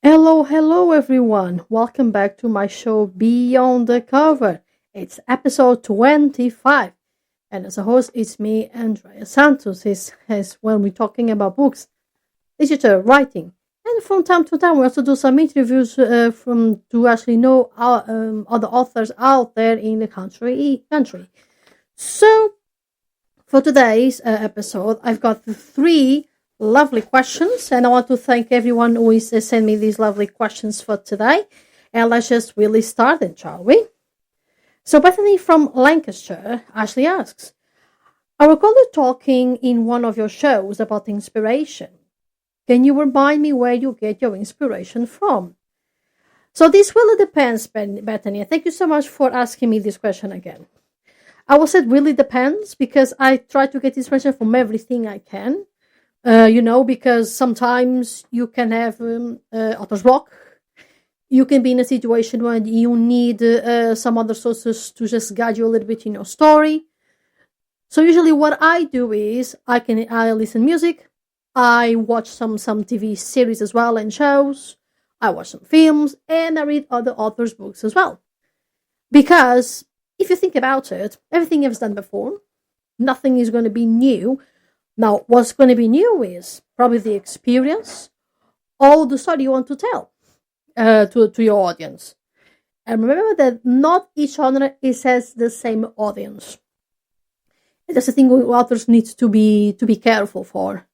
Hello everyone. Welcome back to my show Beyond the Cover. It's episode 25. And as a host, it's me, Andreia Santos. Is when we're talking about books, literature, writing. And from time to time, we also do some interviews to actually know other authors out there in the country. So, for today's episode, I've got three lovely questions, and I want to thank everyone who is sent me these lovely questions for today. And let's just really start it, shall we? So Bethany from Lancashire actually asks, I recall you talking in one of your shows about inspiration. Can you remind me where you get your inspiration from? So this really depends, Bethany. Thank you so much for asking me this question again. I will say it really depends because I try to get inspiration from everything I can. Because sometimes you can have author's block. You can be in a situation where you need some other sources to just guide you a little bit in your story. So usually what I do is I listen music, I watch some TV series as well and shows, I watch some films, and I read other authors' books as well. Because if you think about it, everything I've done before, nothing is going to be new. Now, what's going to be new is probably the experience or the story you want to tell to your audience. And remember that not each genre has the same audience. And that's the thing authors need to be careful for.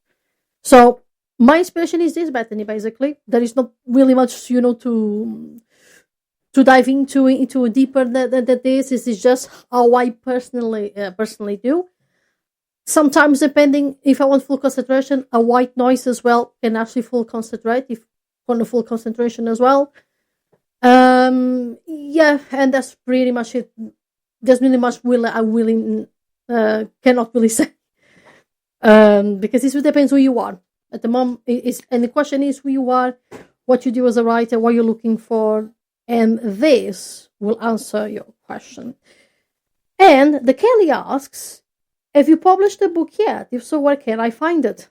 So, my inspiration is this, Bethany, basically. There is not really much, to dive into deeper than this. This is just how I personally do. Sometimes, depending if I want full concentration, a white noise as well can actually full concentrate. If want a full concentration as well, and that's pretty much it. There's really much cannot really say, because this depends who you are at the moment. And the question is who you are, what you do as a writer, what you're looking for, and this will answer your question. And the Kelly asks, have you published a book yet? If so, where can I find it?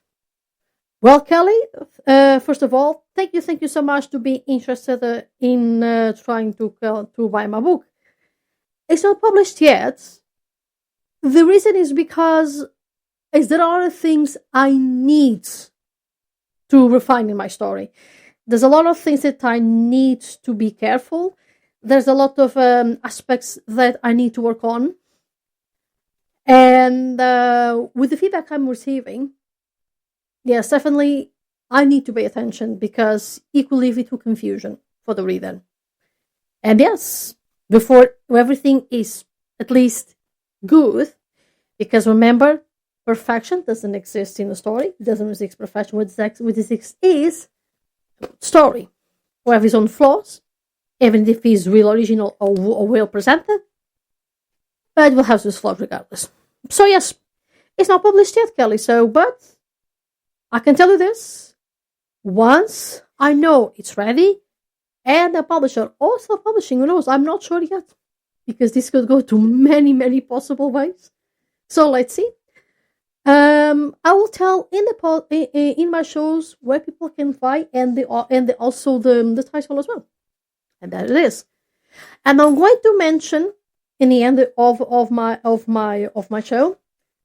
Well, Kelly, first of all, thank you so much to be interested in trying to buy my book. It's not published yet. The reason is because there are things I need to refine in my story. There's a lot of things that I need to be careful. There's a lot of aspects that I need to work on. And with the feedback I'm receiving, yes, definitely I need to pay attention because it will lead to confusion for the reader. And yes, before everything is at least good, because remember, perfection doesn't exist in a story. It doesn't exist perfection. What exists is story. Who have his own flaws, even if he's real original or well presented. But it will have this flaws regardless. So yes, it's not published yet, Kelly. But I can tell you this: once I know it's ready, and the publisher or self-publishing, who knows? I'm not sure yet because this could go to many possible ways. So let's see. I will tell in my shows where people can buy and also the title as well, and that it is. And I'm going to mention in the end of my show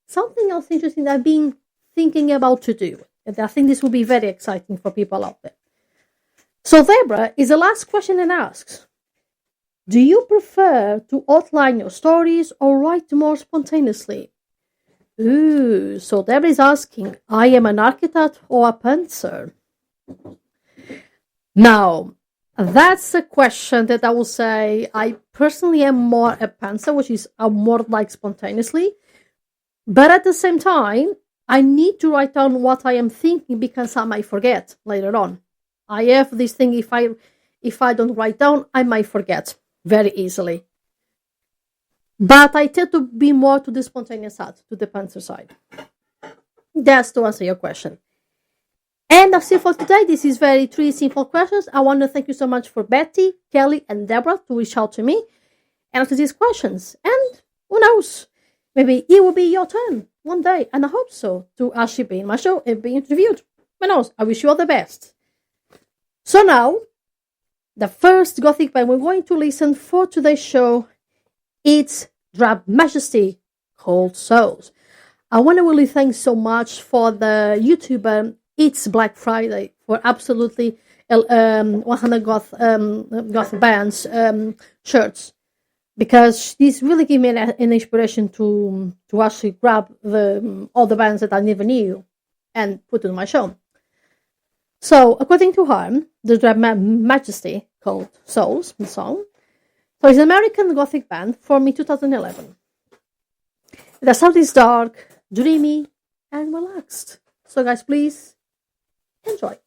something else interesting that I've been thinking about to do, and I think this will be very exciting for people out there. So Deborah is the last question and asks, do you prefer to outline your stories or write more spontaneously? Ooh, so Deborah is asking, I am an architect or a pantser? Now, that's a question that I will say I personally am more a pantser, which is more like spontaneously. But at the same time, I need to write down what I am thinking because I might forget later on. I have this thing, if I don't write down, I might forget very easily. But I tend to be more to the spontaneous side, to the pantser side. That's to answer your question. And that's it for today. This is three simple questions. I want to thank you so much for Betty, Kelly, and Deborah to reach out to me and answer these questions. And who knows, maybe it will be your turn one day, and I hope so, to actually be in my show and be interviewed. Who knows? I wish you all the best. So now, The first Gothic band we're going to listen for today's show, it's Drab Majesty, called Souls. I want to really thank so much for the YouTuber It's Black Friday for absolutely 100 goth bands shirts, because this really gave me an inspiration to actually grab all the bands that I never knew and put it on my show. So, according to her, the Drab Majesty, called Souls, the song, so it's an American Gothic band formed in 2011. The sound is dark, dreamy, and relaxed. So, guys, please enjoy.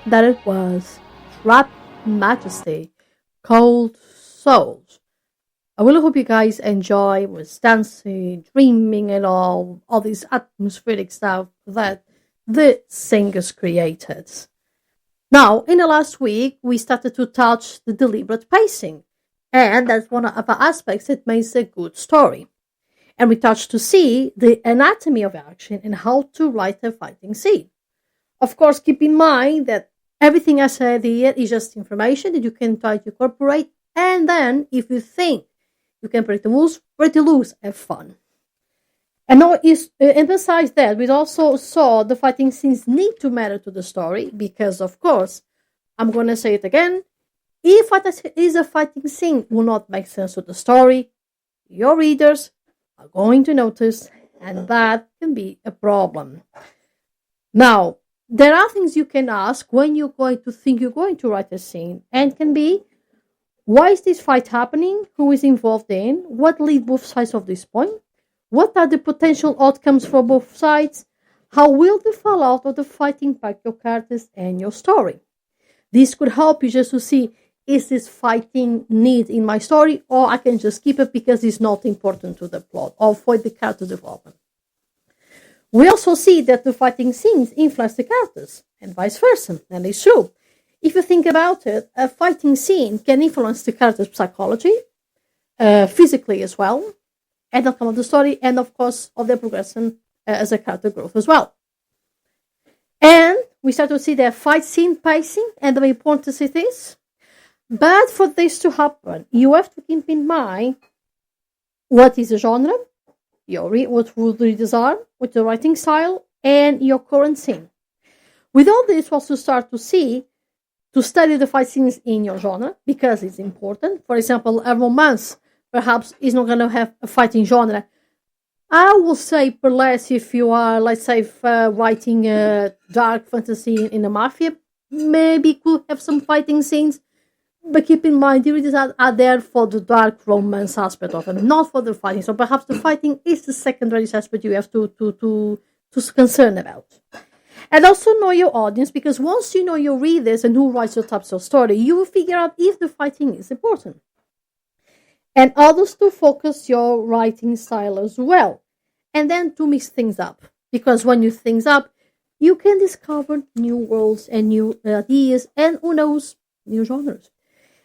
that it was Rap Majesty, Cold Souls. I really hope you guys enjoy with dancing, dreaming, and all this atmospheric stuff that the singers created. Now, in the last week, we started to touch the deliberate pacing, and that's one of the aspects that makes a good story. And we touched to see the anatomy of action and how to write a fighting scene. Of course, keep in mind that everything I said here is just information that you can try to incorporate, and then if you think you can break the rules, have fun. And now, and besides that, we also saw the fighting scenes need to matter to the story because, of course, I'm going to say it again, if what is a fighting scene will not make sense to the story, your readers are going to notice, and that can be a problem. Now, there are things you can ask when you're going to think you're going to write a scene, and can be, why is this fight happening? Who is involved in? What lead both sides of this point? What are the potential outcomes for both sides? How will the fallout of the fight impact your characters and your story? This could help you just to see, is this fighting need in my story, or I can just keep it because it's not important to the plot or for the character development. We also see that the fighting scenes influence the characters, and vice versa, and it's true. If you think about it, a fighting scene can influence the character's psychology, physically as well, and outcome of the story, and of course of their progression as a character growth as well. And we start to see the fight scene pacing and the importance it is. But for this to happen, you have to keep in mind what is the genre, what would readers are, what the writing style, and your current scene. With all this, also start to study the fight scenes in your genre, because it's important. For example, a romance perhaps is not going to have a fighting genre. I will say, perhaps if you are, let's say, writing a dark fantasy in a mafia, maybe could have some fighting scenes. But keep in mind, the readers are there for the dark romance aspect of it, not for the fighting. So perhaps the fighting is the secondary aspect you have to concern about. And also know your audience, because once you know your readers and who writes your types of story, you will figure out if the fighting is important. And others to focus your writing style as well. And then to mix things up. Because when you things up, you can discover new worlds and new ideas and, who knows, new genres.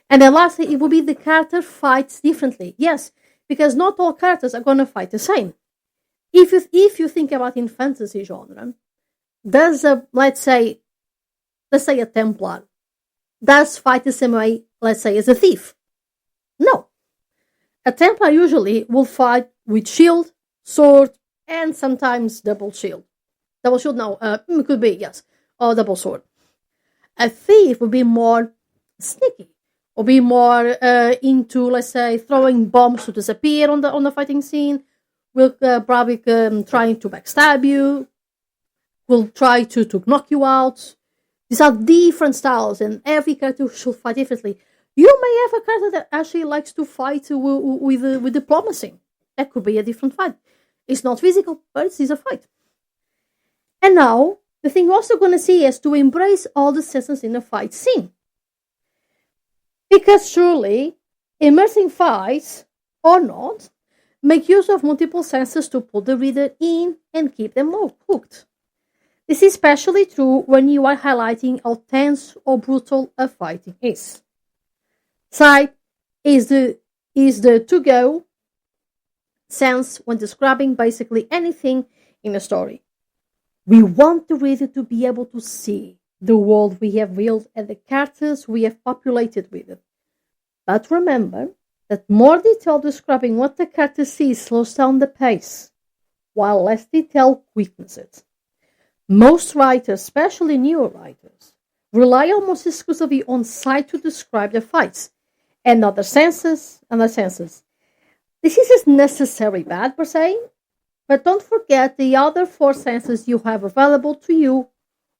And then lastly, it will be the character fights differently. Yes, because not all characters are going to fight the same. If you think about in fantasy genre, does let's say a Templar does fight the same way, let's say, as a thief? No. A Templar usually will fight with shield, sword, and sometimes double shield. Double shield, no, could be, yes, or double sword. A thief would be more sneaky, or be more into, let's say, throwing bombs to disappear on the fighting scene. Will probably trying to backstab you. Will try to knock you out. These are different styles, and every character should fight differently. You may have a character that actually likes to fight with diplomacy. That could be a different fight. It's not physical, but it is a fight. And now, the thing we're also going to see is to embrace all the senses in a fight scene. Because surely, immersing fights, or not, make use of multiple senses to pull the reader in and keep them hooked. This is especially true when you are highlighting how tense or brutal a fighting is. Sight is the to-go sense when describing basically anything in a story. We want the reader to be able to see the world we have built and the characters we have populated with it. But remember that more detail describing what the character sees slows down the pace, while less detail quickens it. Most writers, especially newer writers, rely almost exclusively on sight to describe their fights, and other senses. This isn't necessarily bad per se, but don't forget the other 4 senses you have available to you,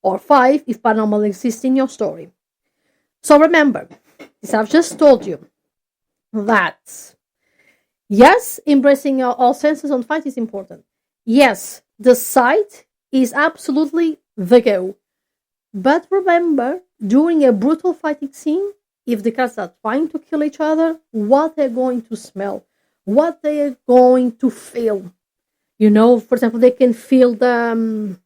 or 5 if paranormal exists in your story. So remember, as I've just told you, that yes, embracing all senses on fight is important. Yes, the sight is absolutely the go. But remember during a brutal fighting scene, if the cats are trying to kill each other, what they're going to smell, what they're going to feel. For example, they can feel the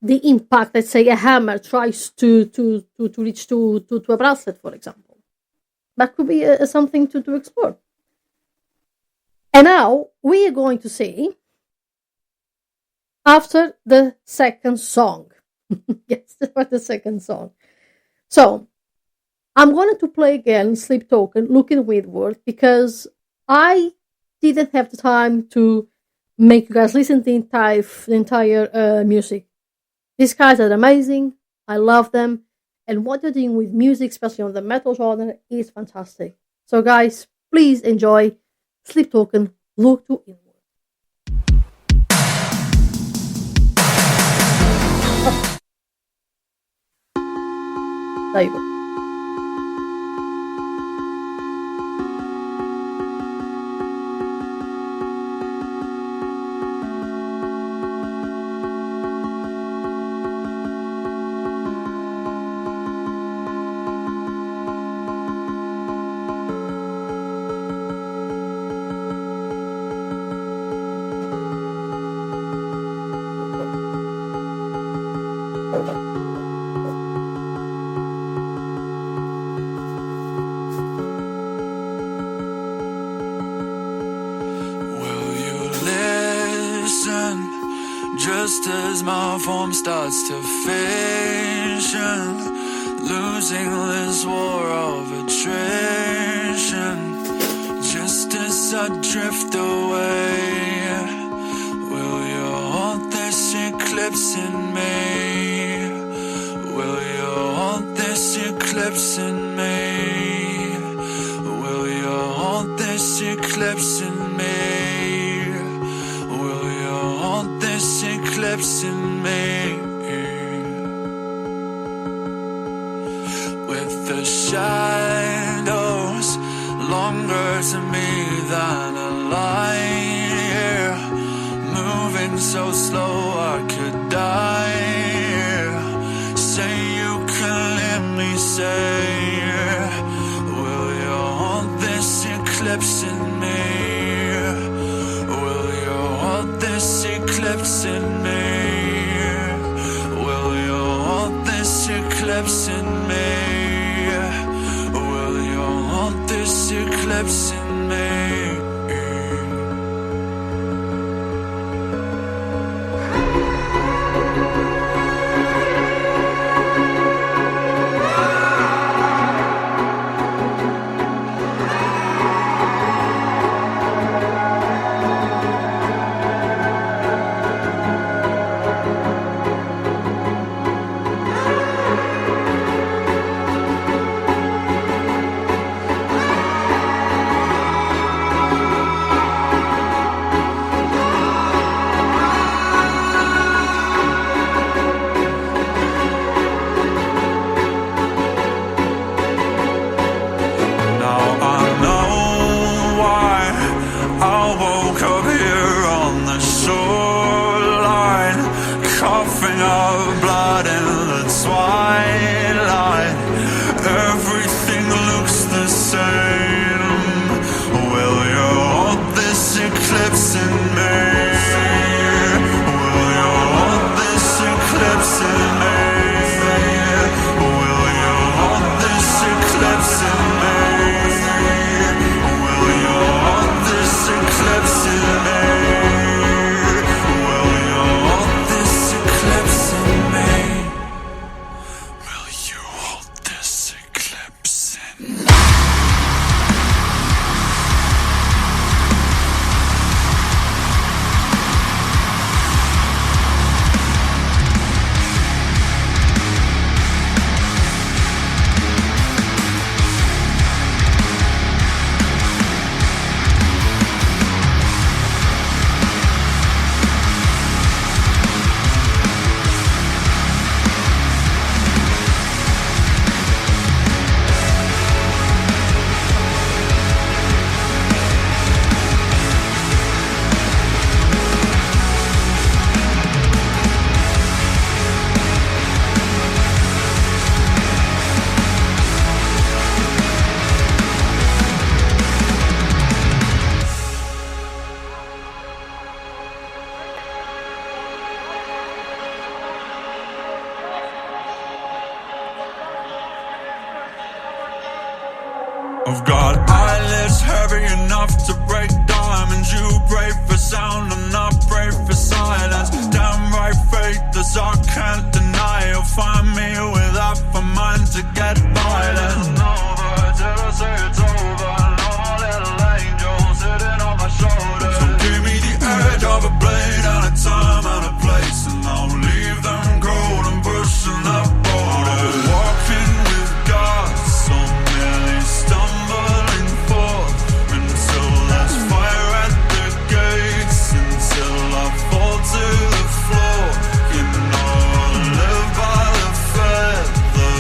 impact. Let's say a hammer tries to reach to a bracelet, for example. That could be something to explore. And now we are going to see after the second song. Yes, for the second song. So I'm going to play again Sleep Token, Looking Windward, because I didn't have the time to make you guys listen to the entire music. These guys are amazing. I love them. And what they're doing with music, especially on the metal genre, is fantastic. So guys, please enjoy Sleep Token, Look to Inward. There you go. Just as my form starts to fission, losing this war of attrition. Just as I drift away, will you hold this eclipse in me? Will you hold this eclipse in me? Will you hold this eclipse in me? This eclipse in me, with the shadows longer to me than a light, yeah. Moving so slow I could die. Say you can let me say, will you hold this eclipse in me? This eclipse in me, will you hold this eclipse in me? Will you hold this eclipse in me? I've got eyelids heavy enough to break diamonds. You brave for sound, I'm not brave for silence. Downright faithless, I can't deny. You'll find me with half a mind to get violent. Over till I say it's over. No more little angel sitting on my shoulder. So give me the edge of a blade and a time and a place, and I'll leave them cold and pushing up borders. Walking with God, so merely stumbling forth until there's fire at the gates, until I fall to the floor. You know I'll live by the feather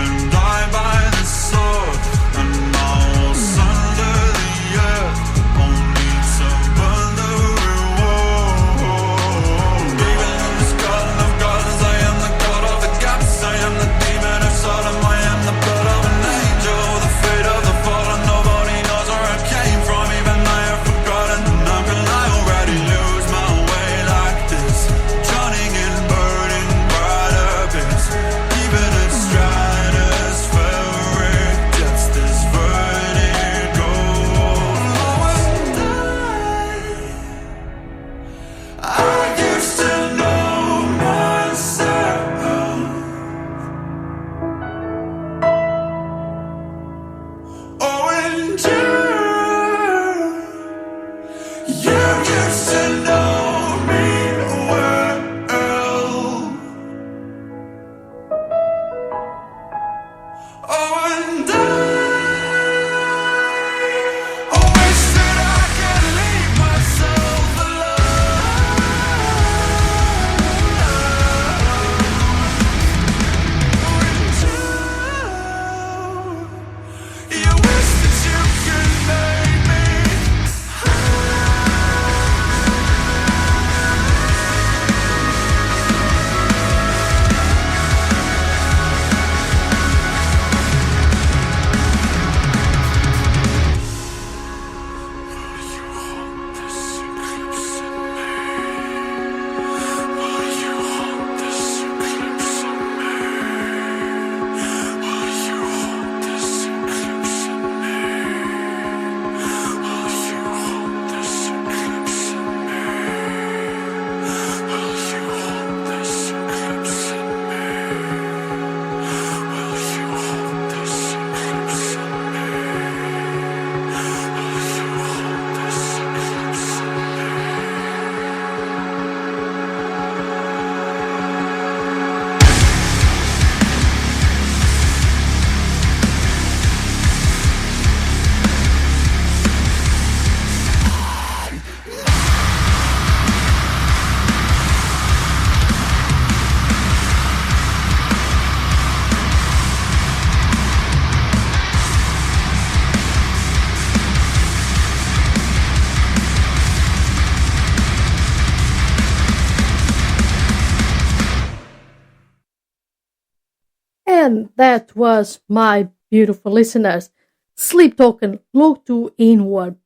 and die by the sword, and I will sunder the earth only to burn the reward. Even in this garden of gardens, I am the god of the gaps. I am the demon of Sodom. I am the blood of an angel, the fate of the fallen. Nobody knows where I came from, even I have forgotten. And how can I already lose my way like this? Drowning in burning brighter bits. Even at stratospheric depths, this vertigo. I used to know myself. Oh, and you used to know me well. Oh, and I wish that I could leave myself alone. You wish that you could make me. And that was, my beautiful listeners, Sleep Token, Look to Inward.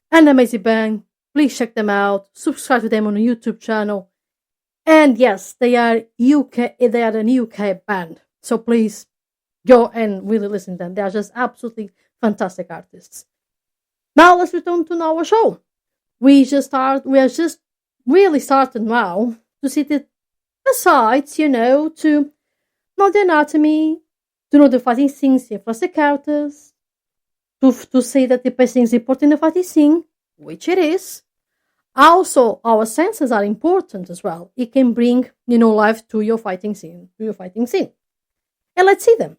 An amazing band. Please check them out. Subscribe to them on a YouTube channel. And yes, they are an UK band. So please go and really listen to them. They are just absolutely fantastic artists. Now let's return to our show. We are just really starting now to see the sides, to know the anatomy, to know the fighting scenes in first characters, to say that the pacing is important in the fighting scene, which it is. Also, our senses are important as well. It can bring, life to your fighting scene, And let's see them.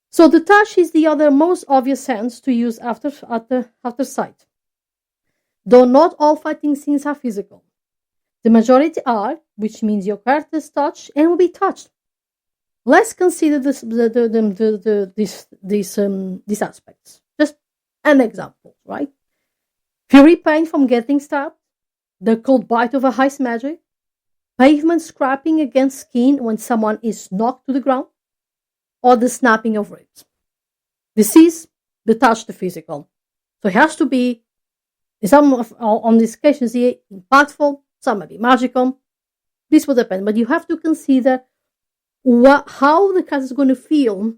So the touch is the other most obvious sense to use after sight. Though not all fighting scenes are physical. The majority are, which means your characters touch and will be touched. Let's consider these aspects. Just an example, right? Fury pain from getting stabbed, the cold bite of a ice magic, pavement scraping against skin when someone is knocked to the ground, or the snapping of ribs. This is the touch, the physical. So it has to be, on these occasions here, impactful, some may be magical. This will depend, but you have to consider how the cat is going to feel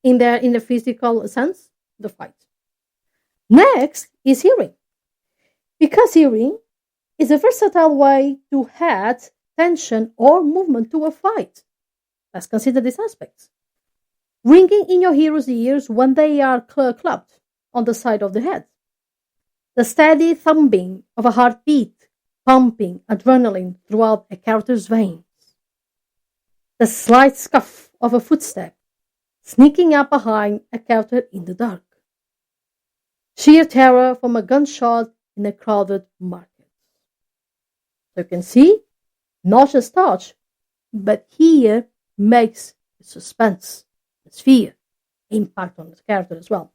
in the physical sense, the fight. Next is hearing. Because hearing is a versatile way to add tension or movement to a fight. Let's consider these aspects. Ringing in your hero's ears when they are clubbed on the side of the head. The steady thumping of a heartbeat, pumping adrenaline throughout a character's veins. The slight scuff of a footstep, sneaking up behind a character in the dark. Sheer terror from a gunshot in a crowded market. So you can see, not just touch, but hear makes suspense, fear, impact on the character as well.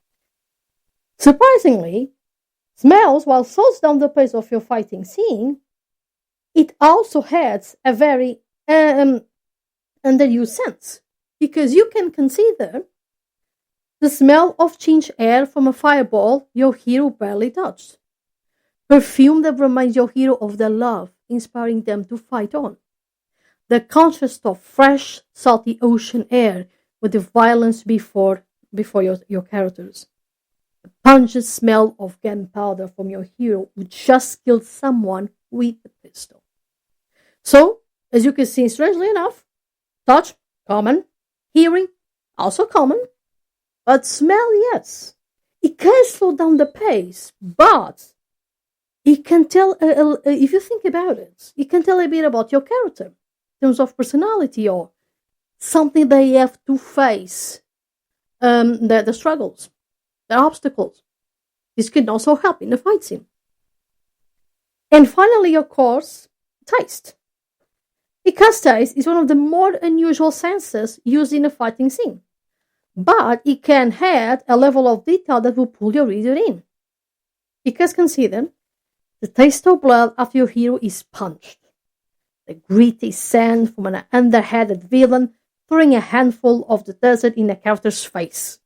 Surprisingly, smells, while slows down the pace of your fighting scene, it also adds a very underused sense, because you can consider the smell of changed air from a fireball your hero barely touched. Perfume that reminds your hero of their love, inspiring them to fight on. The contrast of fresh, salty ocean air with the violence before your characters. The pungent smell of gunpowder from your hero who just killed someone with a pistol. So, as you can see, strangely enough, touch, common. Hearing, also common. But smell, yes. It can slow down the pace, but it can tell, if you think about it, it can tell a bit about your character in terms of personality or something they have to face, the struggles, the obstacles. This can also help in the fight scene. And finally, of course, taste. Because taste is one of the more unusual senses used in a fighting scene. But it can add a level of detail that will pull your reader in. Because consider, the taste of blood after your hero is punched. The gritty scent from an underhanded villain throwing a handful of the desert in a character's face.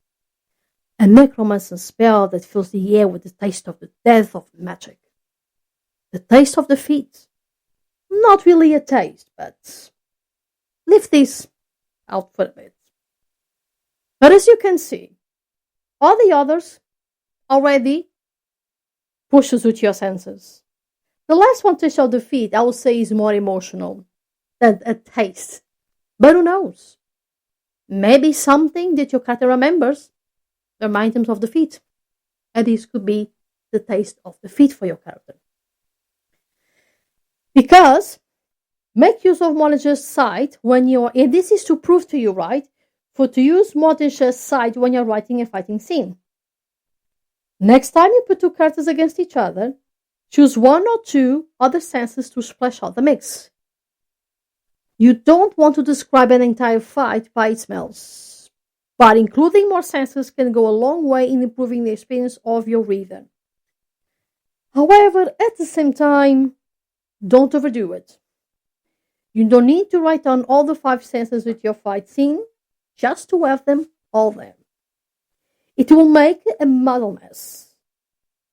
A necromancer spell that fills the air with the taste of the death of magic. The taste of defeat. Not really a taste, but leave this out for a bit. But as you can see, all the others already pushes with your senses. The last one, taste of defeat, I would say is more emotional than a taste. But who knows? Maybe something that your character remembers reminds him of defeat. And this could be the taste of defeat for your character. Because make use of more than just sight when you're, and this is to prove to you, right? To use more than just sight when you're writing a fighting scene. Next time you put two characters against each other, choose one or two other senses to splash out the mix. You don't want to describe an entire fight by its smells, but including more senses can go a long way in improving the experience of your reader. However, at the same time, don't overdo it. You don't need to write down all the 5 senses with your fight scene, just to have them all there. It will make a muddle mess.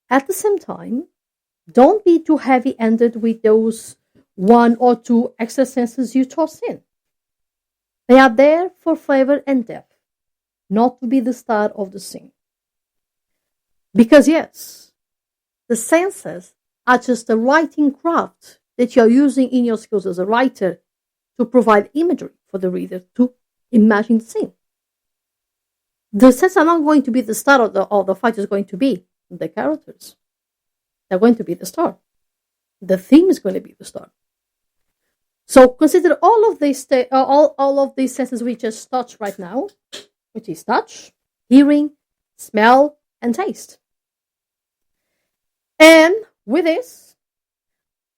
At the same time, don't be too heavy-handed with those 1 or 2 extra senses you toss in. They are there for flavor and depth, not to be the star of the scene. Because yes, the senses are just a writing craft that you're using in your skills as a writer to provide imagery for the reader to imagine the scene. The senses are not going to be the star of the fight, is going to be the characters. They're going to be the star. The theme is going to be the star. So consider all of these all of these senses we just touched right now, which is touch, hearing, smell, and taste. And with this,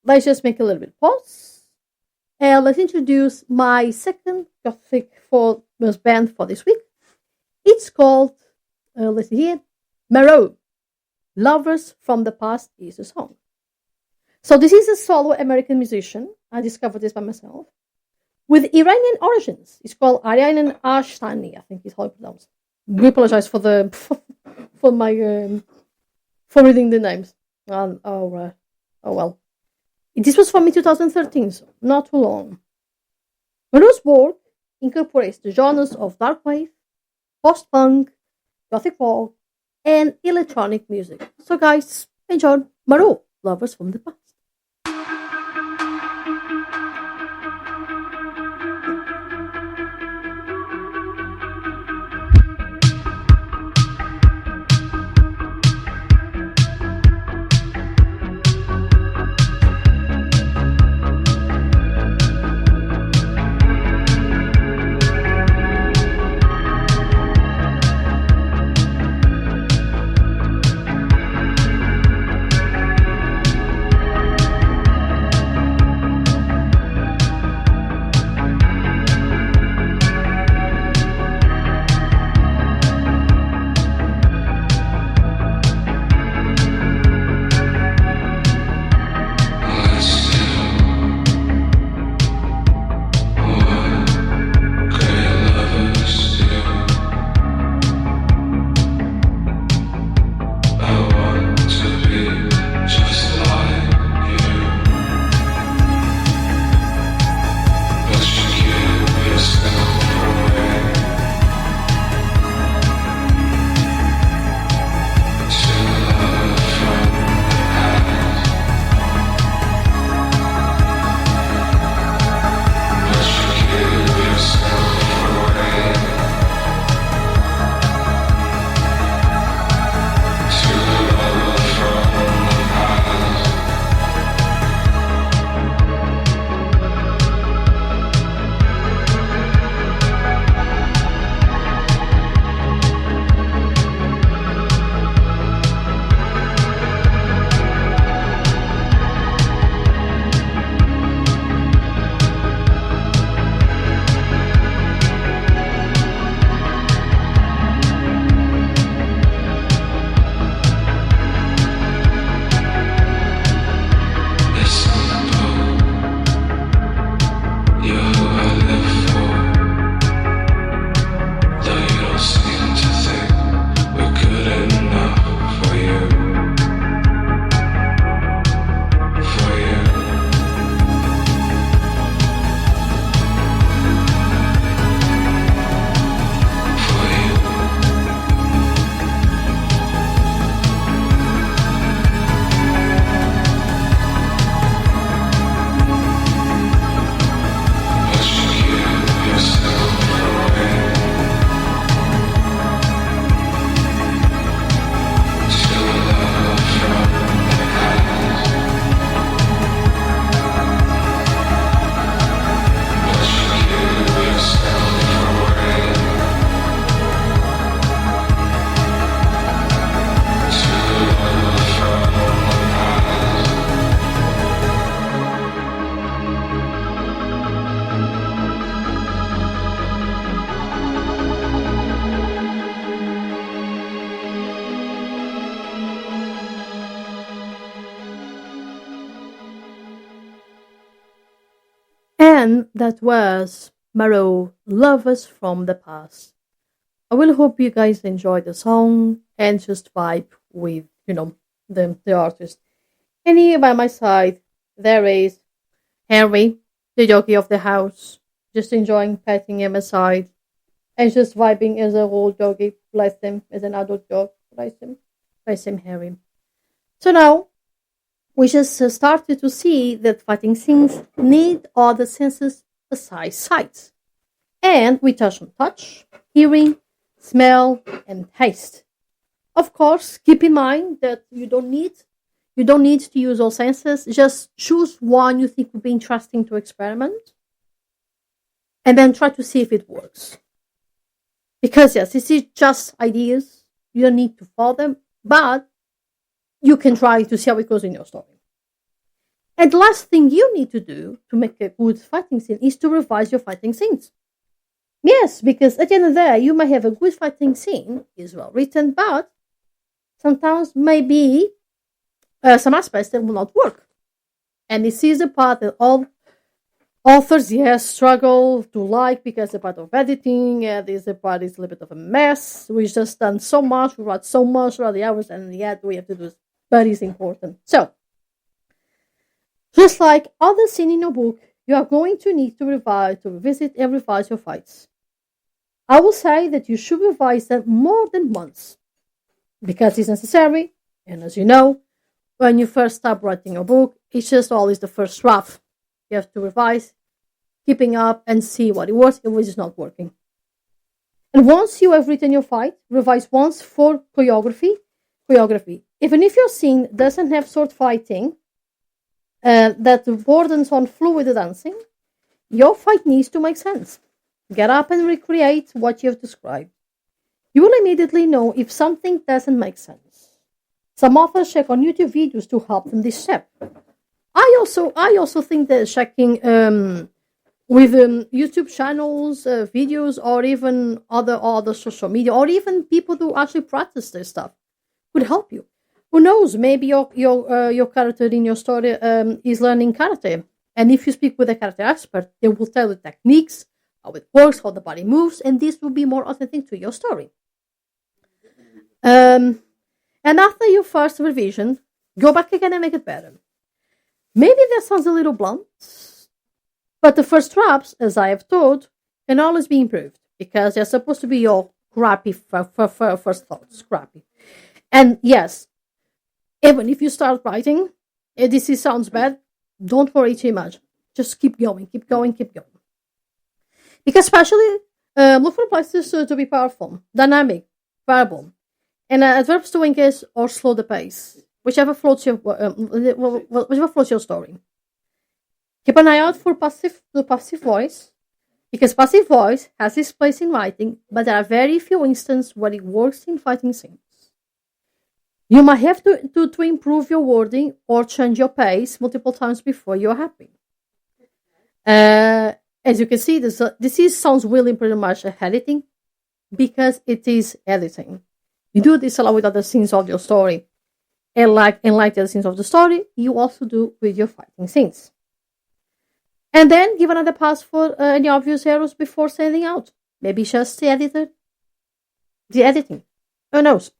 let's just make a little bit pause. And let's introduce my second gothic band for this week. It's called, let's see here, Marrow. Lovers from the Past is a song. So this is a solo American musician. I discovered this by myself. With Iranian origins. It's called Ariane Ashtani, I think is how it's pronounced. We apologize for the for my for reading the names. Oh well. This was from me 2013, so not too long. Marrow's work incorporates the genres of dark wave, post-punk, gothic rock, and electronic music. So guys, enjoy Maro, Lovers from the Past. And that was Maro, Lovers from the Past. I will hope you guys enjoy the song and just vibe with, the artist. And here by my side, there is Henry, the jockey of the house, just enjoying petting him aside and just vibing as a old doggy. Bless him, as an adult dog. Bless him, Harry. So now, we just started to see that fighting scenes need other senses besides sight. And we touch on touch, hearing, smell, and taste. Of course, keep in mind that you don't need to use all senses. Just choose one you think would be interesting to experiment, and then try to see if it works. Because yes, this is just ideas. You don't need to follow them, but you can try to see how it goes in your story. And the last thing you need to do to make a good fighting scene is to revise your fighting scenes. Yes, because at the end of the day, you may have a good fighting scene, is well written, but sometimes maybe some aspects that will not work. And this is the part that all authors, yes, struggle to like because the part of editing, this part is a little bit of a mess. We've just done so much, we wrote so much throughout the hours, and yet we have to do this, but it's important. So, just like other scene in your book, you are going to need to revisit and revise your fights. I will say that you should revise them more than once. because it's necessary. And as you know, when you first start writing a book, it's just always the first draft. You have to revise, keeping up, and see what it works and what is not working. And once you have written your fight, revise once for choreography. Even if your scene doesn't have sword fighting, that borders on fluid dancing, your fight needs to make sense. Get up and recreate what you have described. You will immediately know if something doesn't make sense. Some authors check on YouTube videos to help them this step. I also think that checking with YouTube channels, videos, or even other social media, or even people who actually practice this stuff, could help you. Who knows? Maybe your character in your story is learning karate, and if you speak with a karate expert, they will tell you techniques, how it works, how the body moves, and this will be more authentic to your story. And after your first revision, go back again and make it better. Maybe that sounds a little blunt, but the first drafts, as I have told, can always be improved because they're supposed to be your crappy first thoughts, crappy. And yes, even if you start writing, this sounds bad, don't worry too much. Just keep going. Because especially, look for places to be powerful, dynamic, variable, and adverbs to engage or slow the pace, whichever floats your story. Keep an eye out for the passive voice, because passive voice has its place in writing, but there are very few instances where it works in fighting scenes. You might have to improve your wording or change your pace multiple times before you're happy. As you can see, this sounds really pretty much editing, because it is editing. You do this a lot with other scenes of your story. And like the other scenes of the story, you also do with your fighting scenes. And then give another pass for any obvious errors before sending out. Maybe just the editing. Who knows?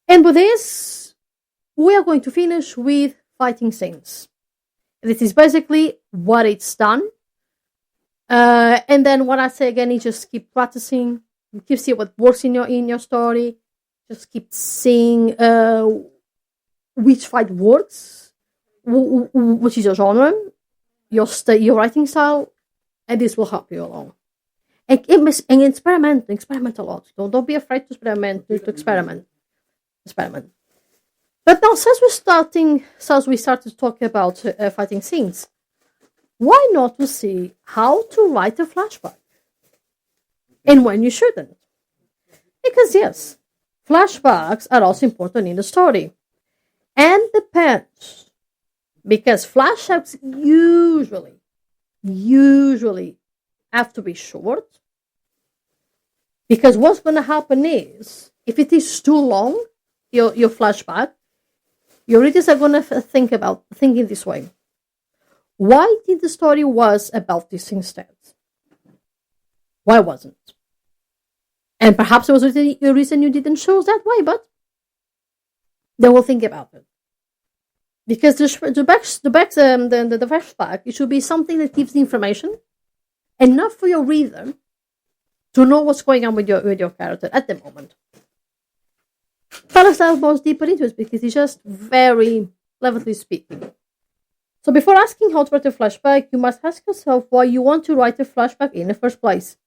And with this, we are going to finish with fighting scenes. This is basically what it's done. And then what I say again is just keep practicing, keep seeing what works in your story, just keep seeing which fight works, which is your genre, your writing style, and this will help you along. And experiment a lot. Don't be afraid to experiment. Experiment. But now, since we started to talk about fighting scenes, why not to see how to write a flashback and when you shouldn't? Because yes, flashbacks are also important in the story, and depends, because flashbacks usually have to be short, because what's going to happen is, if it is too long, your flashback, your readers are going to think in this way. Why did the story was about this instead? Why wasn't? And perhaps there was a reason you didn't choose that way, but they will think about it. Because the flashback, it should be something that gives information enough for your reader to know what's going on with your character at the moment. Fellas dive more deeper into it because it's just very levelly speaking. So before asking how to write a flashback, you must ask yourself why you want to write a flashback in the first place.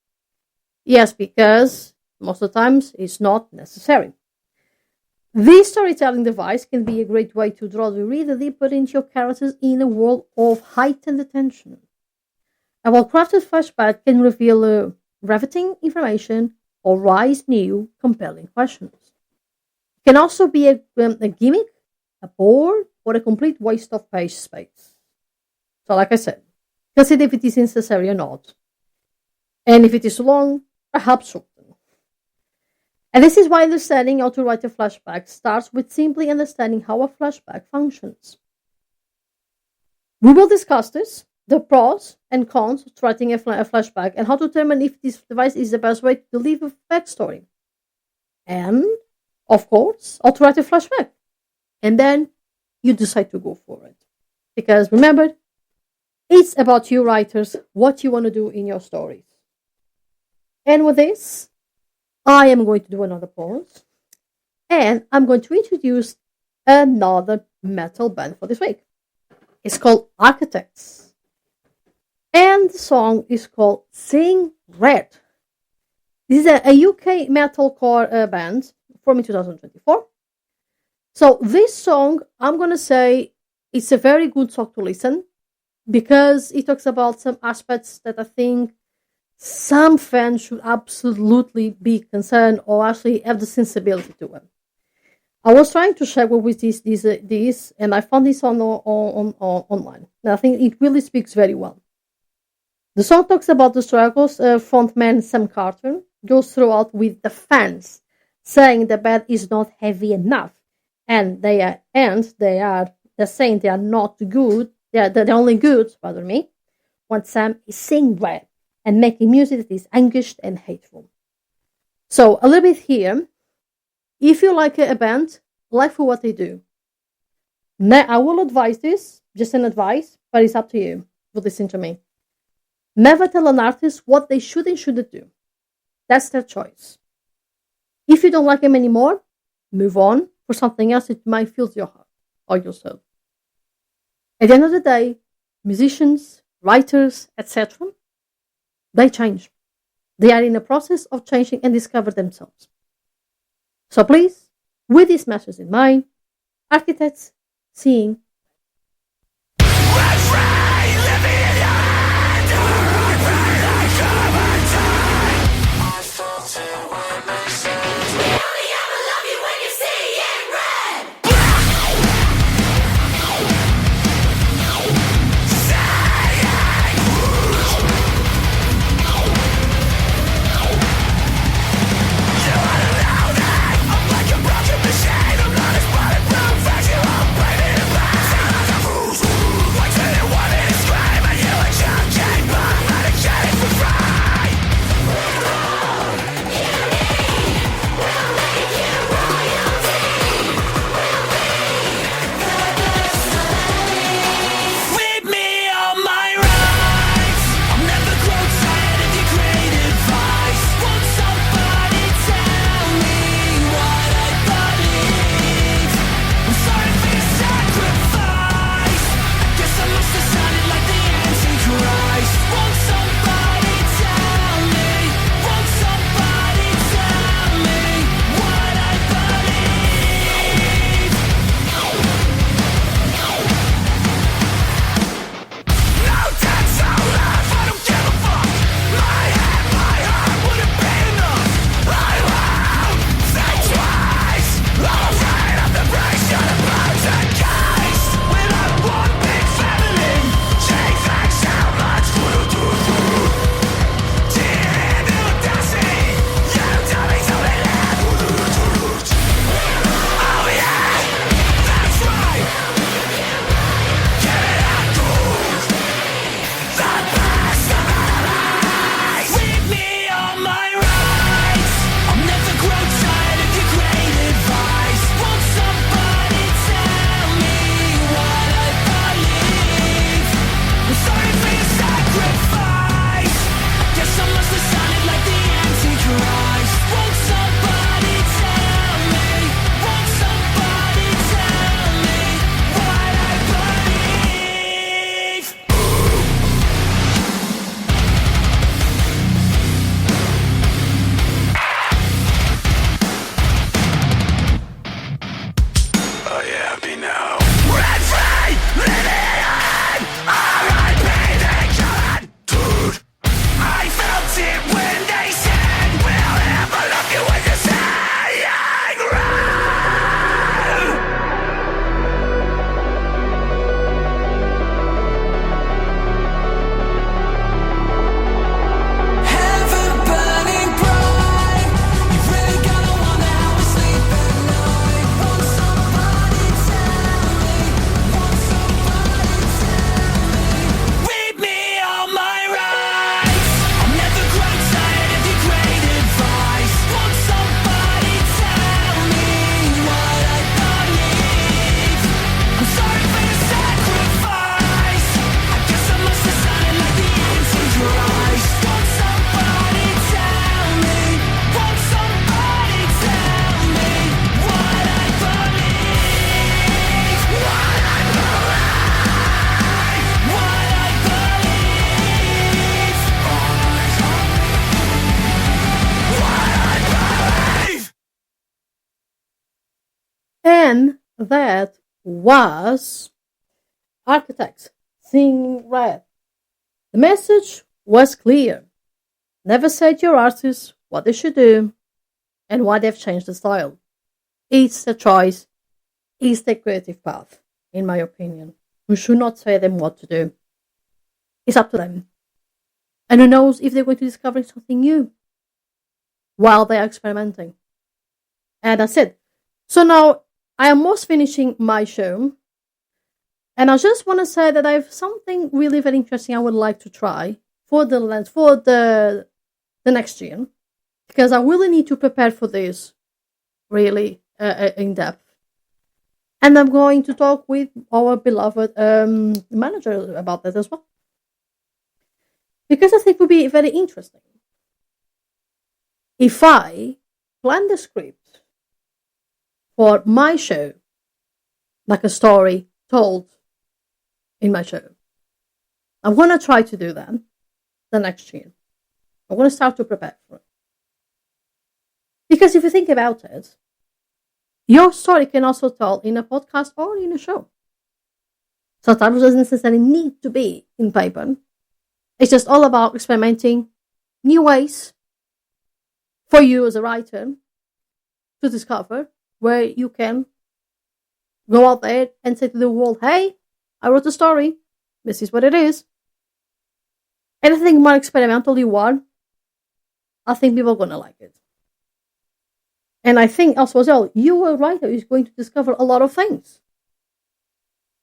Yes, because most of the times it's not necessary. This storytelling device can be a great way to draw the reader deeper into your characters in a world of heightened attention. A well-crafted flashback can reveal riveting information or raise new, compelling questions. It can also be a gimmick, a bore, or a complete waste of page space. So like I said, consider if it is necessary or not. And if it is long, perhaps shorten. And this is why understanding how to write a flashback starts with simply understanding how a flashback functions. We will discuss this, the pros and cons of writing a flashback, and how to determine if this device is the best way to deliver a backstory. And, of course, how to write a flashback. And then you decide to go for it. Because remember, it's about you writers, what you want to do in your stories. And with this, I am going to do another pause. And I'm going to introduce another metal band for this week. It's called Architects. And the song is called Sing Red. This is a UK metalcore band from 2024. So this song, I'm going to say, it's a very good song to listen because it talks about some aspects that I think some fans should absolutely be concerned or actually have the sensibility to it. I was trying to share with this, and I found this online. And I think it really speaks very well. The song talks about the struggles frontman Sam Carter goes throughout with the fans, saying the band is not heavy enough, and they're saying they are not good. They're only good, pardon me, when Sam is singing red and making music that is anguished and hateful. So a little bit here. If you like a band, like for what they do. Now, I will advise this, just an advice, but it's up to you to listen to me. Never tell an artist what they should and shouldn't do. That's their choice. If you don't like them anymore, move on for something else that might fill your heart or your soul. At the end of the day, musicians, writers, etc., they change. They are in the process of changing and discover themselves. So please, with this message in mind, Architects seeing. and that was architects seeing red. The message was clear. Never say to your artists what they should do and why they've changed the style. It's a choice. It's the creative path, in my opinion. We should not say them what to do. It's up to them. And who knows if they're going to discover something new while they are experimenting. And that's it. So now I am almost finishing my show. And I just want to say that I have something really very interesting I would like to try for the next year. Because I really need to prepare for this really in depth. And I'm going to talk with our beloved manager about that as well. Because I think it would be very interesting if I plan the script for my show like a story told in my show. I'm going to try to do that the next year. I'm going to start to prepare for it. Because if you think about it, your story can also tell in a podcast or in a show. Sometimes it doesn't necessarily need to be in paper. It's just all about experimenting new ways for you as a writer to discover where you can go out there and say to the world, hey, I wrote a story. This is what it is. And I think the more experimental you are, I think people are going to like it. And I think also as well, you, a writer, is going to discover a lot of things.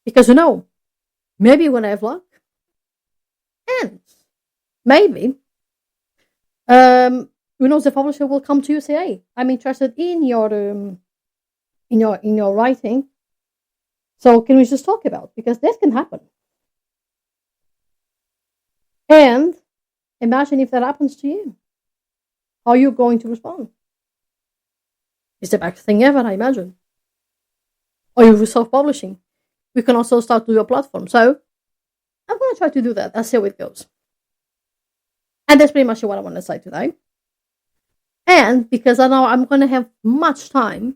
Because, maybe you're going to have luck. And maybe, the publisher will come to you and say, hey, I'm interested in your writing. So can we just talk about it? Because that can happen. And imagine if that happens to you. How are you going to respond? It's the best thing ever, I imagine. Or you're self-publishing. We can also start to do a platform. So I'm going to try to do that. I'll see how it goes. And that's pretty much what I want to say today. And because I know I'm going to have much time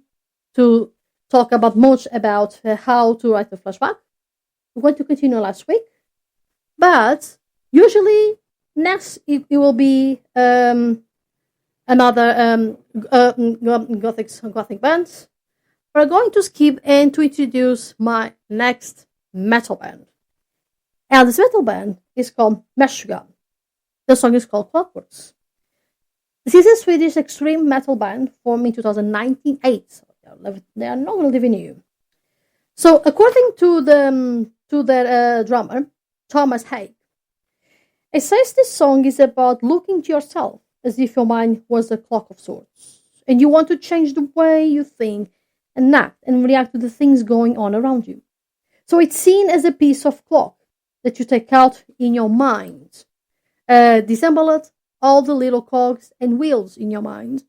to talk about how to write a flashback, we're going to continue last week. But usually next it will be another gothic band. We're going to skip and to introduce my next metal band. And this metal band is called Meshuggah. The song is called Clockworks. This is a Swedish extreme metal band formed in 2019. They are not relatively new. So according to their drummer, Thomas Haig, it says this song is about looking to yourself as if your mind was a clock of sorts, and you want to change the way you think and act and react to the things going on around you. So it's seen as a piece of clock that you take out in your mind, disassemble it, all the little cogs and wheels in your mind,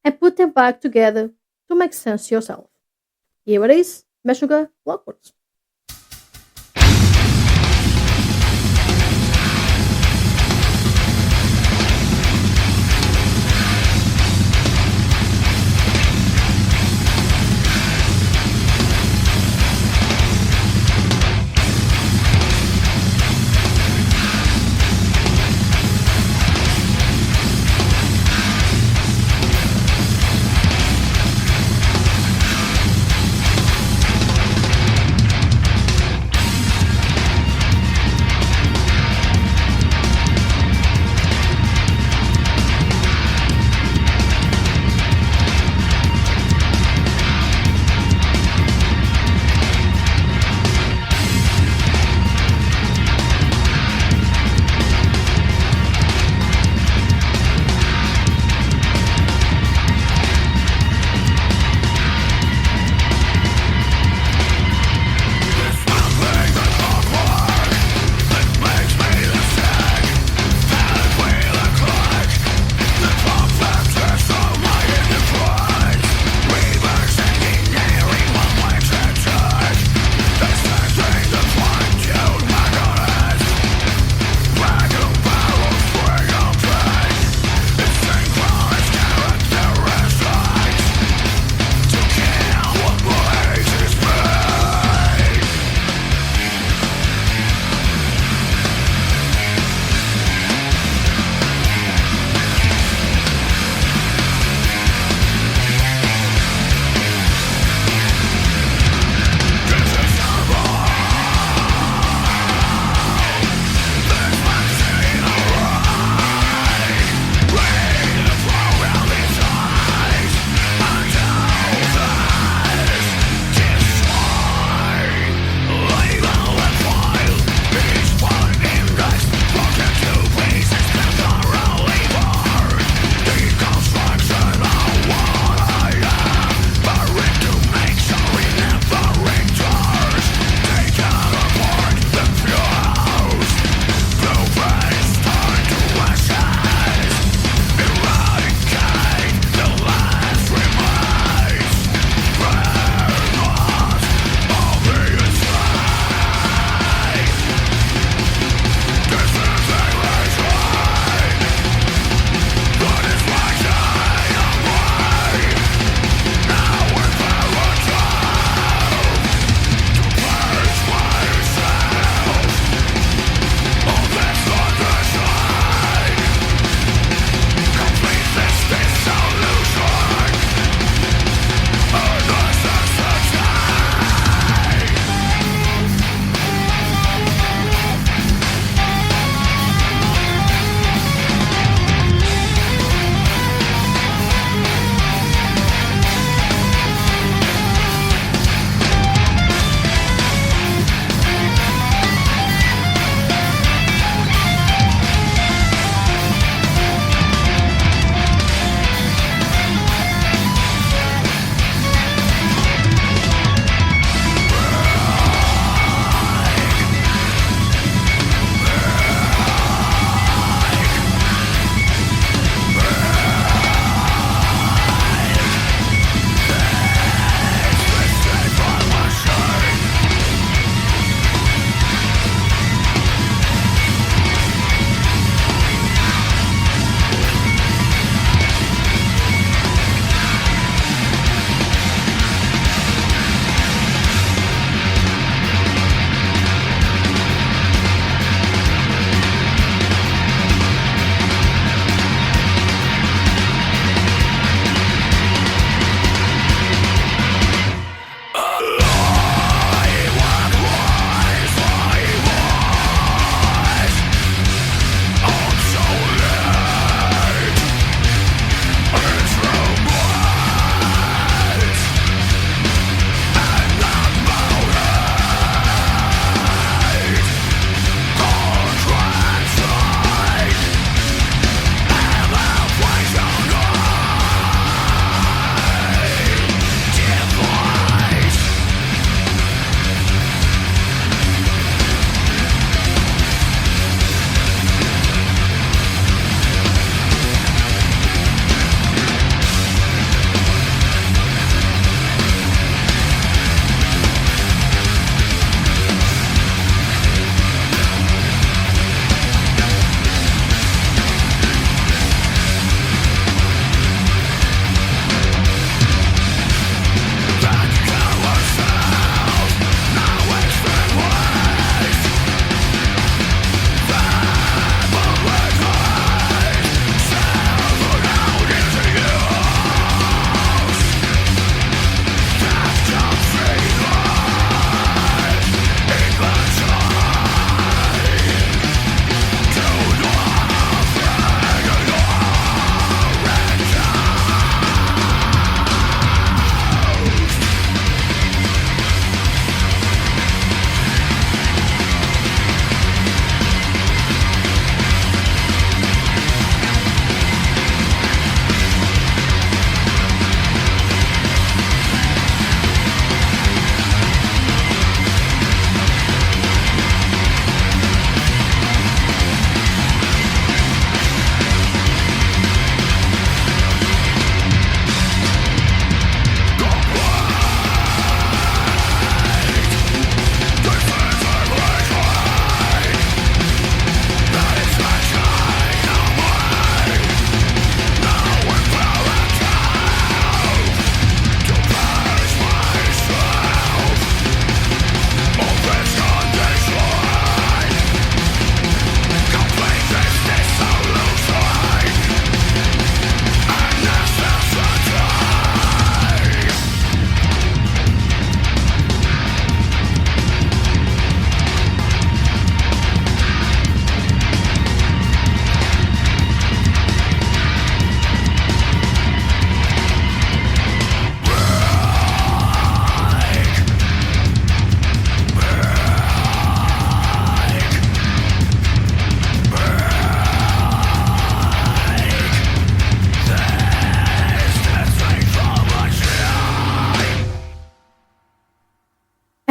and put them back together to make sense to yourself. Here it is, Meshuggah Clockworks.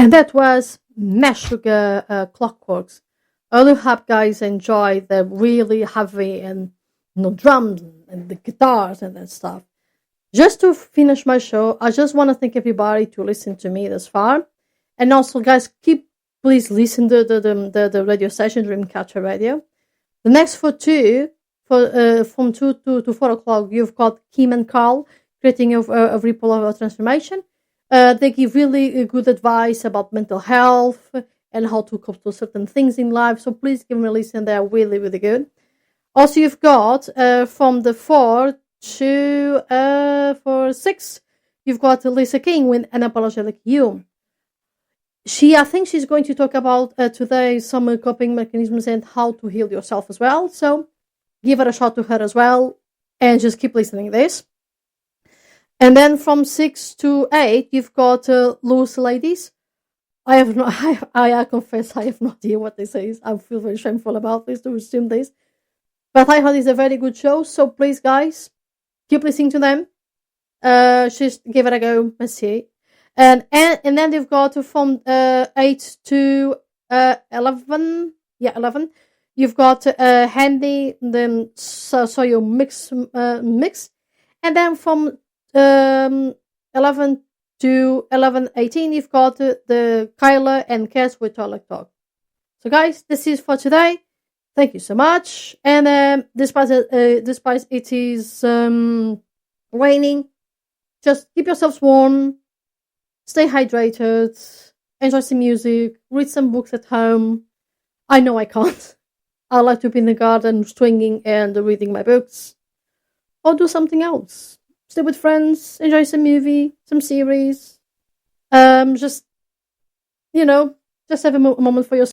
And that was Meshuggah Clockworks. I do hope guys enjoy the really heavy and drums and the guitars and that stuff. Just to finish my show, I just want to thank everybody to listen to me this far. And also, guys, please listen to the radio station, Dreamcatcher Radio. The next from 2 to 4 o'clock, you've got Kim and Carl creating a ripple of transformation. They give really good advice about mental health and how to cope to certain things in life. So please give them a listen. They're really, really good. Also, you've got from the 4 to 6, you've got Lisa King with Unapologetic You. I think she's going to talk about today some coping mechanisms and how to heal yourself as well. So give it a shot to her as well, and just keep listening to this. And then from 6 to 8, you've got Loose Ladies. I confess I have no idea what this is. I feel very shameful about this to assume this. But I heard it's a very good show, so please, guys, keep listening to them. Just give it a go and see. And then they've got from 8 to 11. Yeah, 11. You've got Handy, then so your mix. And then from 11 to 11:18, you've got the Kyla and Cass with Toilet Talk. So, guys, this is for today. Thank you so much. And despite it is raining, just keep yourselves warm, stay hydrated, enjoy some music, read some books at home. I know I can't. I like to be in the garden swinging and reading my books, or do something else. Stay with friends, enjoy some movie, some series. Just have a moment for yourself.